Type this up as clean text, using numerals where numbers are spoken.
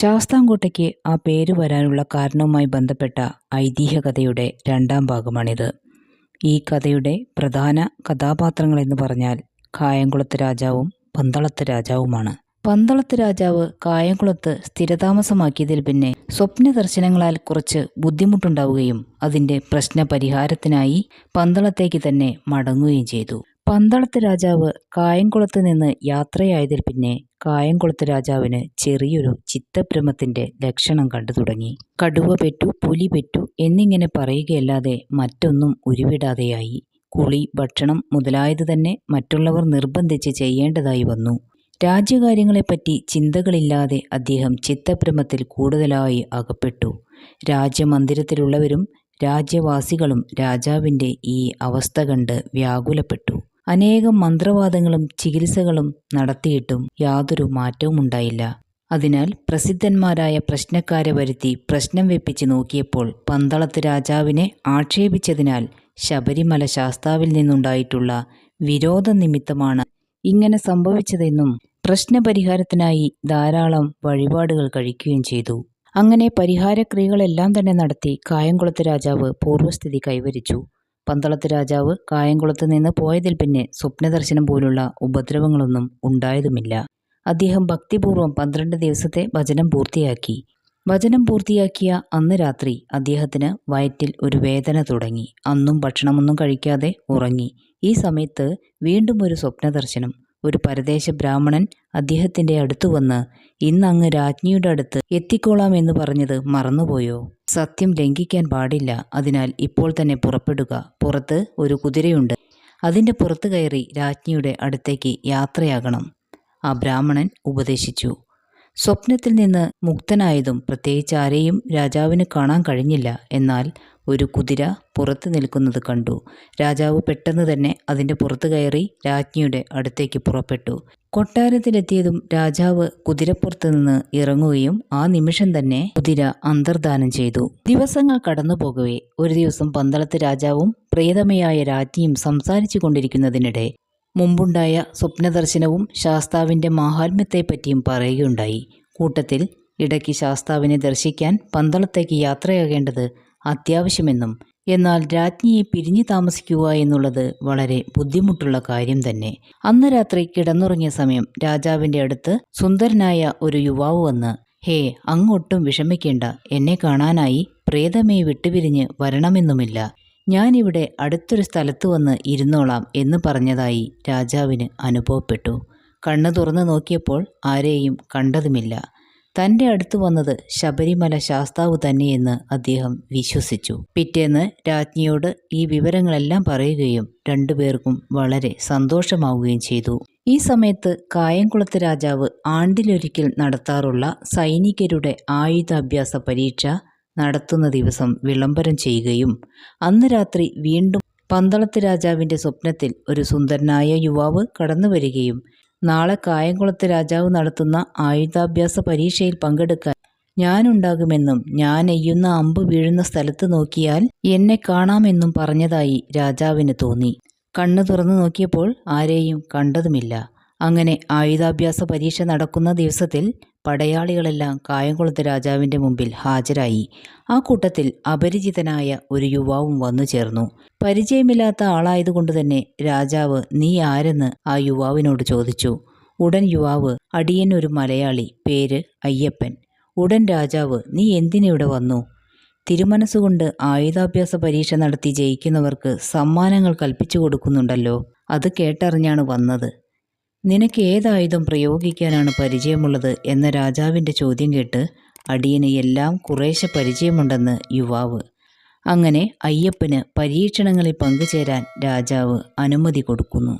ശാസ്താംകോട്ടയ്ക്ക് ആ പേര് വരാനുള്ള കാരണവുമായി ബന്ധപ്പെട്ട ഐതിഹ്യകഥയുടെ രണ്ടാം ഭാഗമാണിത്. ഈ കഥയുടെ പ്രധാന കഥാപാത്രങ്ങളെന്ന് പറഞ്ഞാൽ കായംകുളത്ത് രാജാവും പന്തളത്ത് രാജാവുമാണ്. പന്തളത്ത് രാജാവ് കായംകുളത്ത് സ്ഥിരതാമസമാക്കിയതിൽ പിന്നെ സ്വപ്ന ദർശനങ്ങളാൽ കുറച്ച് ബുദ്ധിമുട്ടുണ്ടാവുകയും അതിൻ്റെ പ്രശ്ന പരിഹാരത്തിനായി പന്തളത്തേക്ക് തന്നെ മടങ്ങുകയും ചെയ്തു. പന്തളത്ത് രാജാവ് കായംകുളത്ത് നിന്ന് യാത്രയായതിൽ പിന്നെ കായംകുളത്ത് രാജാവിന് ചെറിയൊരു ചിത്തഭ്രമത്തിന്റെ ലക്ഷണം കണ്ടു തുടങ്ങി. കടുവ പെറ്റു, പുലി പെറ്റു എന്നിങ്ങനെ പറയുകയല്ലാതെ മറ്റൊന്നും ഉരുവിടാതെയായി. കുളി, ഭക്ഷണം മുതലായത് തന്നെ മറ്റുള്ളവർ നിർബന്ധിച്ച് ചെയ്യേണ്ടതായി വന്നു. രാജ്യകാര്യങ്ങളെപ്പറ്റി ചിന്തകളില്ലാതെ അദ്ദേഹം ചിത്തഭ്രമത്തിൽ കൂടുതലായി അകപ്പെട്ടു. രാജ്യമന്ദിരത്തിലുള്ളവരും രാജ്യവാസികളും രാജാവിൻ്റെ ഈ അവസ്ഥ കണ്ട് വ്യാകുലപ്പെട്ടു. അനേകം മന്ത്രവാദങ്ങളും ചികിത്സകളും നടത്തിയിട്ടും യാതൊരു മാറ്റവും ഉണ്ടായില്ല. അതിനാൽ പ്രസിദ്ധന്മാരായ പ്രശ്നക്കാരെ വരുത്തി പ്രശ്നം വെപ്പിച്ച് നോക്കിയപ്പോൾ പന്തളത്ത് രാജാവിനെ ആക്ഷേപിച്ചതിനാൽ ശബരിമല ശാസ്താവിൽ നിന്നുണ്ടായിട്ടുള്ള വിരോധ നിമിത്തമാണ് ഇങ്ങനെ സംഭവിച്ചതെന്നും പ്രശ്നപരിഹാരത്തിനായി ധാരാളം വഴിപാടുകൾ കഴിക്കുകയും ചെയ്തു. അങ്ങനെ പരിഹാരക്രിയകളെല്ലാം തന്നെ നടത്തി കായംകുളത്ത് രാജാവ് പൂർവ്വസ്ഥിതി കൈവരിച്ചു. പന്തളത്ത് രാജാവ് കായംകുളത്ത് നിന്ന് പോയതിൽ പിന്നെ സ്വപ്നദർശനം പോലുള്ള ഉപദ്രവങ്ങളൊന്നും ഉണ്ടായതുമില്ല. അദ്ദേഹം ഭക്തിപൂർവ്വം 12 ദിവസത്തെ ഭജനം പൂർത്തിയാക്കി. ഭജനം പൂർത്തിയാക്കിയ അന്ന് രാത്രി അദ്ദേഹത്തിന് വയറ്റിൽ ഒരു വേദന തുടങ്ങി. അന്നും ഭക്ഷണമൊന്നും കഴിക്കാതെ ഉറങ്ങി. ഈ സമയത്ത് വീണ്ടും ഒരു സ്വപ്നദർശനം. ഒരു പരദേശ ബ്രാഹ്മണൻ അദ്ദേഹത്തിൻ്റെ അടുത്തു വന്ന്, ഇന്നങ്ങ് രാജ്ഞിയുടെ അടുത്ത് എത്തിക്കോളാം എന്ന് പറഞ്ഞത് മറന്നുപോയോ? സത്യം ലംഘിക്കാൻ പാടില്ല. അതിനാൽ ഇപ്പോൾ തന്നെ പുറപ്പെടുക. പുറത്ത് ഒരു കുതിരയുണ്ട്. അതിൻ്റെ പുറത്ത് കയറി രാജ്ഞിയുടെ അടുത്തേക്ക് യാത്രയാകണം. ആ ബ്രാഹ്മണൻ ഉപദേശിച്ചു. സ്വപ്നത്തിൽ നിന്ന് മുക്തനായതും പ്രത്യേകിച്ച് ആരെയും രാജാവിന് കാണാൻ കഴിഞ്ഞില്ല. എന്നാൽ ഒരു കുതിര പുറത്ത് നിൽക്കുന്നത് കണ്ടു. രാജാവ് പെട്ടെന്ന് തന്നെ അതിൻ്റെ പുറത്ത് കയറി രാജ്ഞിയുടെ അടുത്തേക്ക് പുറപ്പെട്ടു. കൊട്ടാരത്തിലെത്തിയതും രാജാവ് കുതിരപ്പുറത്ത് നിന്ന് ഇറങ്ങുകയും ആ നിമിഷം തന്നെ കുതിര അന്തർധാനം ചെയ്തു. ദിവസങ്ങൾ കടന്നു പോകവേ ഒരു ദിവസം പന്തളത്ത് രാജാവും പ്രിയതമയായ രാജ്ഞിയും സംസാരിച്ചു കൊണ്ടിരിക്കുന്നതിനിടെ മുമ്പുണ്ടായ സ്വപ്നദർശനവും ശാസ്താവിൻ്റെ മാഹാത്മ്യത്തെപ്പറ്റിയും പറയുകയുണ്ടായി. കൂട്ടത്തിൽ ഇടയ്ക്ക് ശാസ്താവിനെ ദർശിക്കാൻ പന്തളത്തേക്ക് യാത്രയാകേണ്ടത് അത്യാവശ്യമെന്നും എന്നാൽ രാജ്ഞിയെ പിരിഞ്ഞു താമസിക്കുക എന്നുള്ളത് വളരെ ബുദ്ധിമുട്ടുള്ള കാര്യം തന്നെ. അന്ന് രാത്രി കിടന്നുറങ്ങിയ സമയം രാജാവിൻ്റെ അടുത്ത് സുന്ദരനായ ഒരു യുവാവ് വന്ന്, ഹേ, അങ്ങൊട്ടും വിഷമിക്കേണ്ട. എന്നെ കാണാനായി പ്രേതമയെ വിട്ടുപിരിഞ്ഞ് വരണമെന്നുമില്ല. ഞാനിവിടെ അടുത്തൊരു സ്ഥലത്ത് വന്ന് ഇരുന്നോളാം എന്ന് പറഞ്ഞതായി രാജാവിന് അനുഭവപ്പെട്ടു. കണ്ണു തുറന്നു നോക്കിയപ്പോൾ ആരെയും കണ്ടതുമില്ല. തൻ്റെ അടുത്ത് വന്നത് ശബരിമല ശാസ്താവ് തന്നെയെന്ന് അദ്ദേഹം വിശ്വസിച്ചു. പിറ്റേന്ന് രാജ്ഞിയോട് ഈ വിവരങ്ങളെല്ലാം പറയുകയും രണ്ടുപേർക്കും വളരെ സന്തോഷമാവുകയും ചെയ്തു. ഈ സമയത്ത് കായംകുളത്ത് രാജാവ് ആണ്ടിലൊരിക്കൽ നടത്താറുള്ള സൈനികരുടെ ആയുധാഭ്യാസ പരീക്ഷ നടത്തുന്ന ദിവസം വിളംബരം ചെയ്യുകയും അന്ന് രാത്രി വീണ്ടും പന്തളത്ത് രാജാവിൻ്റെ സ്വപ്നത്തിൽ ഒരു സുന്ദരനായ യുവാവ് കടന്നു വരികയും നാളെ കായംകുളത്ത് രാജാവ് നടത്തുന്ന ആയുധാഭ്യാസ പരീക്ഷയിൽ പങ്കെടുക്കാൻ ഞാനുണ്ടാകുമെന്നും ഞാൻ എയ്യുന്ന അമ്പ് വീഴുന്ന സ്ഥലത്ത് നോക്കിയാൽ എന്നെ കാണാമെന്നും പറഞ്ഞതായി രാജാവിന് തോന്നി. കണ്ണു തുറന്നു നോക്കിയപ്പോൾ ആരെയും കണ്ടതുമില്ല. അങ്ങനെ ആയുധാഭ്യാസ പരീക്ഷ നടക്കുന്ന ദിവസത്തിൽ പടയാളികളെല്ലാം കായംകുളത്ത് രാജാവിൻ്റെ മുമ്പിൽ ഹാജരായി. ആ കൂട്ടത്തിൽ അപരിചിതനായ ഒരു യുവാവും വന്നു ചേർന്നു. പരിചയമില്ലാത്ത ആളായതുകൊണ്ട് തന്നെ രാജാവ് നീ ആരെന്ന് ആ യുവാവിനോട് ചോദിച്ചു. ഉടൻ യുവാവ്, അടിയൻ ഒരു മലയാളി, പേര് അയ്യപ്പൻ. ഉടൻ രാജാവ്, നീ എന്തിനിവിടെ വന്നു? തിരുമനസ്സുകൊണ്ട് ആയുധാഭ്യാസ പരീക്ഷ നടത്തി ജയിക്കുന്നവർക്ക് സമ്മാനങ്ങൾ കൽപ്പിച്ചു കൊടുക്കുന്നുണ്ടല്ലോ, അത് കേട്ടറിഞ്ഞാണ് വന്നത്. നിനക്ക് ഏതായുധം പ്രയോഗിക്കാനാണ് പരിചയമുള്ളത് എന്ന രാജാവിൻ്റെ ചോദ്യം കേട്ട് അടിയന് എല്ലാം കുറേശ്ശെ പരിചയമുണ്ടെന്ന് യുവാവ്. അങ്ങനെ അയ്യപ്പന് പരീക്ഷണങ്ങളിൽ പങ്കുചേരാൻ രാജാവ് അനുമതി കൊടുക്കുന്നു.